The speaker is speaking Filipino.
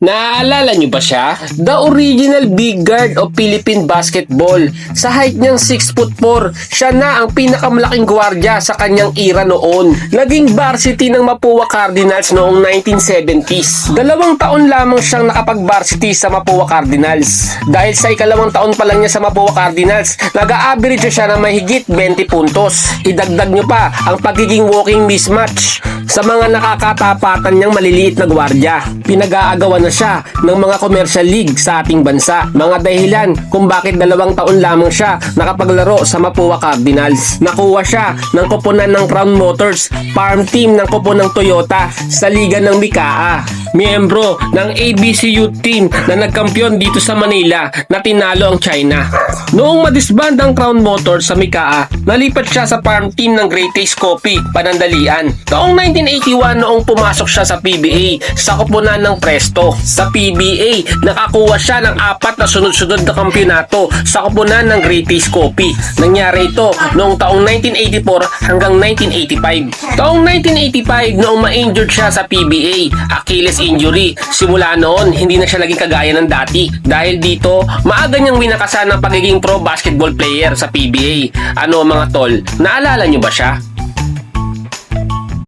Naaalala niyo ba siya? The original big guard of Philippine basketball. Sa height niyang 6'4", siya na ang pinakamalaking gwardya sa kanyang era noon. Naging varsity ng Mapua Cardinals noong 1970s. 2 taon lamang siyang nakapag-varsity sa Mapua Cardinals. Dahil sa ikalawang taon pa lang niya sa Mapua Cardinals, nag-a-average siya ng mahigit 20 puntos. Idagdag niyo pa ang pagiging walking mismatch sa mga nakakatapatan niyang maliliit na gwardya. Pinag-aagawan na siya ng mga commercial league sa ating bansa. Mga dahilan kung bakit 2 taon lamang siya nakapaglaro sa Mapua Cardinals. Nakuha siya ng koponan ng Crown Motors, farm team ng koponan ng Toyota sa liga ng Mikaa. Miyembro ng ABC Youth Team na nagkampiyon dito sa Manila na tinalo ang China. Noong madisband ang Crown Motors sa Mikaa, nalipat siya sa farm team ng Great Taste Coffee, Panandalian. Noong 1981 noong pumasok siya sa PBA sa koponan ng Presto. Sa PBA, nakakuha siya ng 4 na sunod-sunod na kampyonato sa koponan ng Great Taste Coffee. Nangyari ito noong taong 1984 hanggang 1985. Taong 1985 noong ma-injured siya sa PBA, Achilles injury. Simula noon, hindi na siya naging kagaya ng dati. Dahil dito, maaga niyang winakasan ng pagiging pro basketball player sa PBA. Ano mga tol, naalala niyo ba siya?